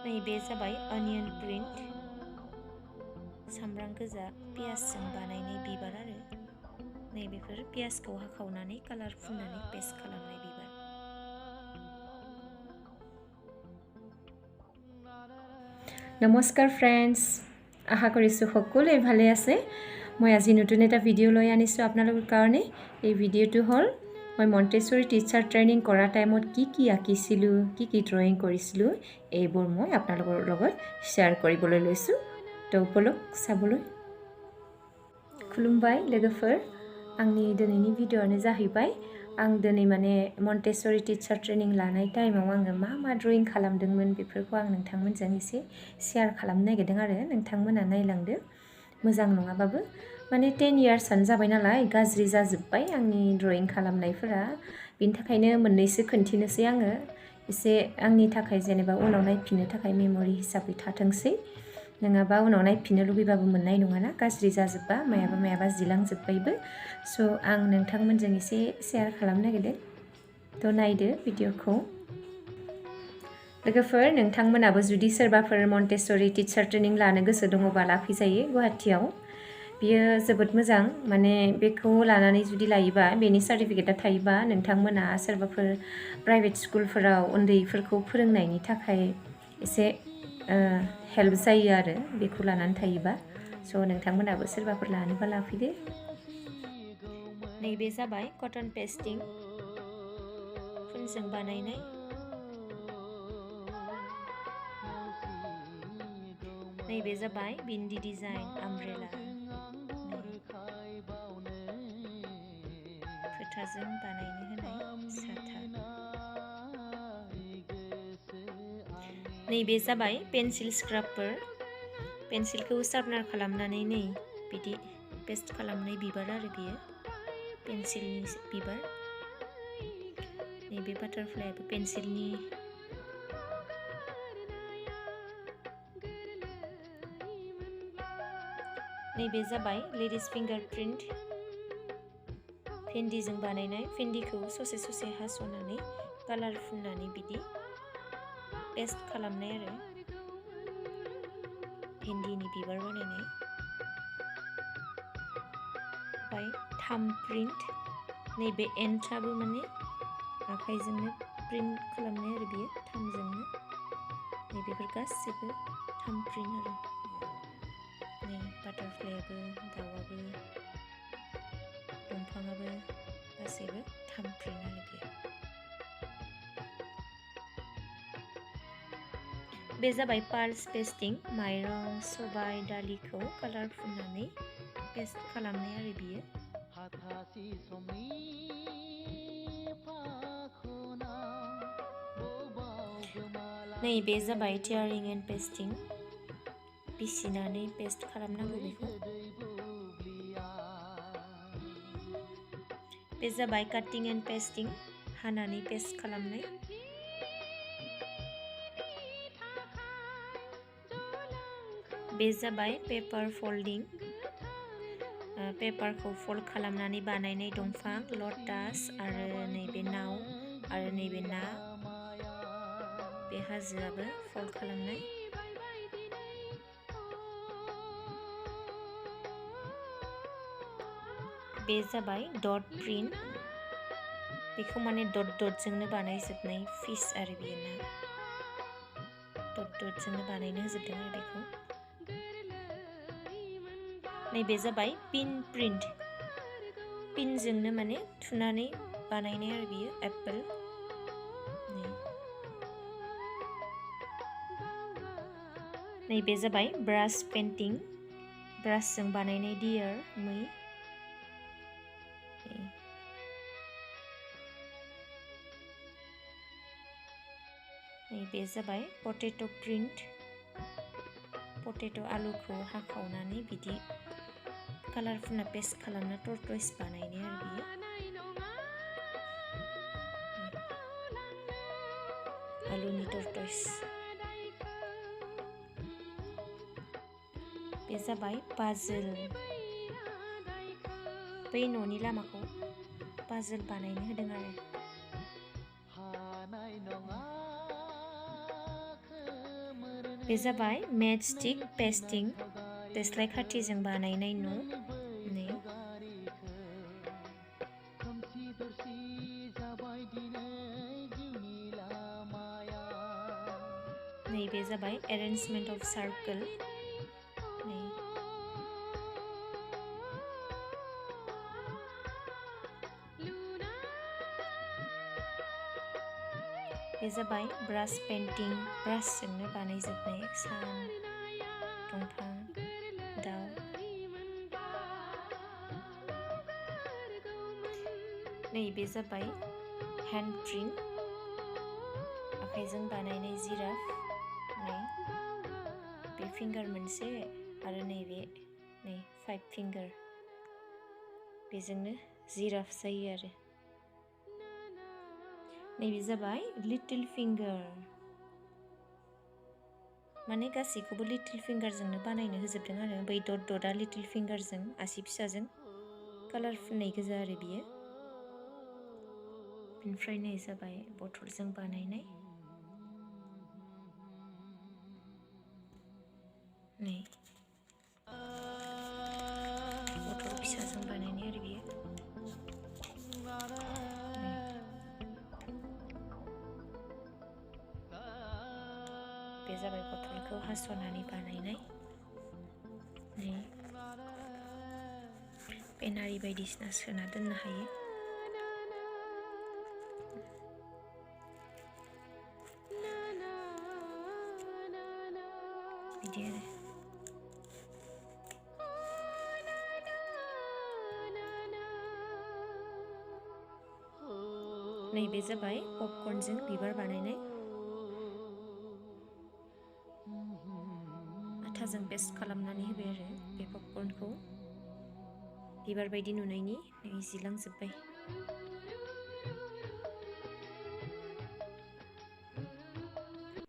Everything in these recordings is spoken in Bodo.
नैबे जाबाय अनियन प्रिन्ट सामब्राम गोजा पियासजों बानायनाय बिबार आरो नैबेफोर पियासखौ हाखावनानै कालार फुननानै पेस्ट खालामनाय बिबार। নমস্কাৰ ফ্ৰেণ্ডছ, আশা কৰিছোঁ সকলোৱে ভালে আছে। মই আজি নতুন এটা ভিডিঅ' লৈ আনিছোঁ আপোনালোকৰ কাৰণে। এই ভিডিঅ'টো হ'ল মই মণ্টেছৰী টিচাৰ ট্ৰেইনিং কৰা টাইমত কি আঁকিছিলোঁ, কি ড্ৰয়িং কৰিছিলোঁ, এইবোৰ মই আপোনালোকৰ লগত শ্বেয়াৰ কৰিবলৈ লৈছোঁ। তো বলক চাবলৈ। खुलुमबाय लोगोफोर, आंनि दिनैनि भिडिअ'आनो जाहैबाय आं दिनै माने मन्टेसरी टिचार ट्रेनिं लानाय टाइमाव आङो मा ड्रयिं खालामदोंमोन बेफोरखौ आं नोंथांमोनजों एसे शेयार खालामनो नागिरदों आरो नोंथांमोना नायलांदो। मोजां नङाबाबो माने 10 इयार्सआनो जाबाय नालाय गाज्रि जाजोब्बाय आंनि ड्रयिं खालामनायफोरा, बिनि थाखायनो मोननैसो खोन्थिनोसै आङो एसे आंनि थाखाय जेनेबा उनाव नायफिननो थाखाय मेम'रि हिसाबै थाथोंसै। नङाबा उनाव नायफिननो लुबैबाबो मोननाय नङाना, गाज्रि जाजोब्बा मायाबा जिलांजोब्बायबो। स' आं नोंथांमोनजों एसे शेयार खालामनो नागिरदों। थ' नायदो भिडिअ'खौ। लोगोफोर, नोंथांमोनाबो जुदि सोरबाफोर मन्टेसरी टिचार ट्रेनिं लानो गोसो दङबा लाफैजायो गुवाहाटियाव। बियो जोबोद मोजां, माने बेखौ लानानै जुदि लायोबा बेनि सार्टिफिकेटआ थायोबा नोंथांमोना सोरबाफोर प्राइभेट स्कुलफोराव उन्दैफोरखौ फोरोंनायनि थाखाय एसे हेल्प जायो आरो बेखौ लानानै थायोबा। स' नोंथांमोनाबो सोरबाफोर लानोबा लाफैदो। नैबे जाबाय कटन पेस्टिं खुनजों बानायनाय। नैबे जाबाय बिन्दि डिजाइन आमब्रेला, फोथाजों बानायनो होनाय साथा। नैबे जाबाय पेन्सिल स्क्राबफोर, पेन्सिलखौ शार्पनार खालामनानै नै बिदि पेस्ट खालामनाय बिबार आरो बियो पेन्सिलनि बिबार। नैबे बाटारफ्लाइयाबो पेन्सिलनि। नैबे जाबाय लेडिस फिंगार प्रिन्ट, भेन्दिजों बानायनाय। भेन्दिखौ ससे ससे हास'नानै कालार फुननानै बिदि पेस्ट खालामनाय आरो भेन्दिनि बिबार बानायनाय। ओमफ्राय थाम प्रिन्ट, नैबे एन्डआबो माने आखाइजोंनो प्रिन्ट खालामनाय आरो बियो थामजोंनो। नैबेफोर गासैबो थाम प्रिन्ट आरो नै बाटारफ्लाइयाबो, दाउआबो, दंफाङाबो गासैबो थाम प्रिन्ट आरो बियो। बे जाबाय पार्ल्स पेस्टिं, माइरं, सबाय, दालिखौ कालार फुननानै पेस्ट खालामनाय आरो बियो। नैबे जाबाय टियारिं एन्ड पेस्टिं, बिसिनानै पेस्ट खालामनांगौ बेखौ। बे जाबाय काटिं एन्ड पेस्टिं, हानानै पेस्ट खालामनाय। बे जाबाय पेपार फल्डिं, पेपारखौ फल्ड खालामनानै बानायनाय दंफां, लटास आरो नैबे नाव आरो नैबे ना, बे हाजोआबो फल्ड खालामनाय। बे जाबाय डट प्रिन्ट, बेखौ माने डटजोंनो बानायजोबनाय फिस आरो बियो ना, डटजोंनो बानायनो होजोबदों आरो बेखौ। नैबे जाबाय पिन प्रिन्ट, पिनजोंनो माने थुनानै बानायनाय आरो बियो एप्पल। नैबे जाबाय ब्रास पेन्टिं, ब्रासजों बानायनाय डियार, मै। नैबे जाबाय पटेट' प्रिन्ट, पटेट' आलुखौ हाखावनानै बिदि कालार फुनना पेस्ट खालामना टर्टइस बानायनाय आरो बियो। आलुनि टर्टइस। बे जाबाय पाजल, बै न'नि लामाखौ पाजल बानायनो होदों आरो। बे जाबाय मेटस्टिक पेस्टिं देस्लाय खाथिजों बानायनाय न' नै नैबे जाबाय एरेन्जमेन्ट अफ सार्कोल नै बे जाबाय ब्रास पेन्टिं ब्रासजोंनो बानायजोबनाय सान दंफां दाउ नैबे जाबाय हेन्ड प्रिन्ट आखाइजों बानायनाय जिराफ नै बे फिंगार मोनसे आरो नैबे नै 5 फिंगार बेजोंनो जिराफ जायो आरो नैबे जाबाय लिटिल फिंगार माने गासैखौबो लिटिल फिंगारजोंनो बानायनो होजोबदों आरो बै डट डटआ लिटिल फिंगारजों आसि फिसाजों कालार फुननाय गोजा आरो बियो बेनिफ्राय नै जाबाय बथलजों बानायनाय नै बथल फिसाजों बानायनाय आरो बियो बे जाबाय बथलखौ हास'नानै बानायनाय नै पेनारि बायदिसिना सोना दोननो हायो बिदि आरो नैबे जाबाय पपकर्नजों बिबार बानायनाय आथाजों पेस्ट खालामनानै होबाय आरो बे पपकर्नखौ बिबार बायदि नुनायनि नै जिलांजोब्बाय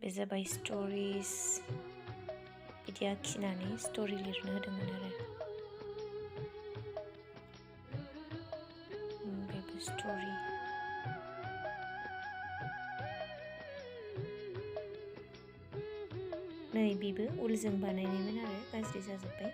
बे जाबाय स्ट'रिज बिदि आखिनानै स्ट'रि लिरनो होदोंमोन आरो बेबो स्ट'रि नै बेबो उलजों बानायनायमोन आरो गाज्रि जाजोब्बाय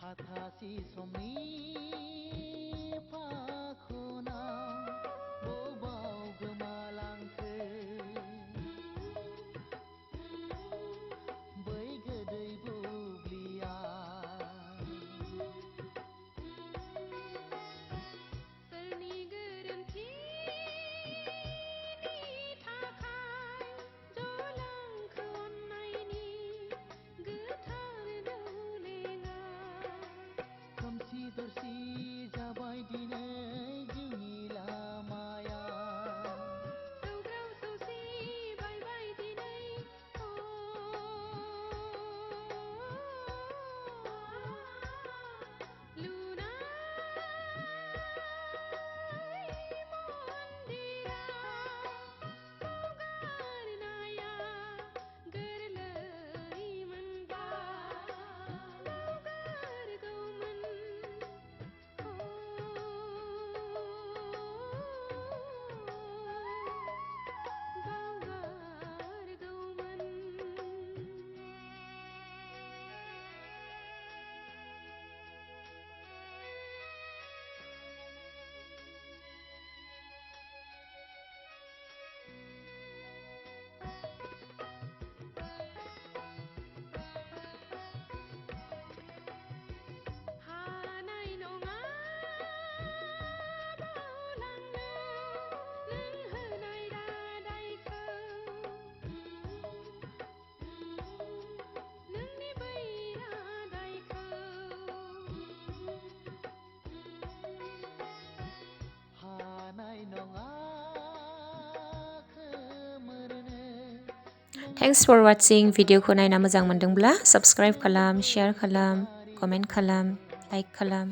हाथासि समनि फाखनाव बबाव गोमालांखो बै गोदै बुब्लिया सोरनि गोरोन्थिनि थाखाय जलांखौ अननायनि गोथार दौलेङा खोमसि दरसि जाबाय दिनै थेंक्स फर वाचिं भिडिअखौ नायना मोजां मोनदोंब्ला साबस्क्राइब खालाम, शेयार खालाम, कमेन्ट खालाम, लाइक खालाम।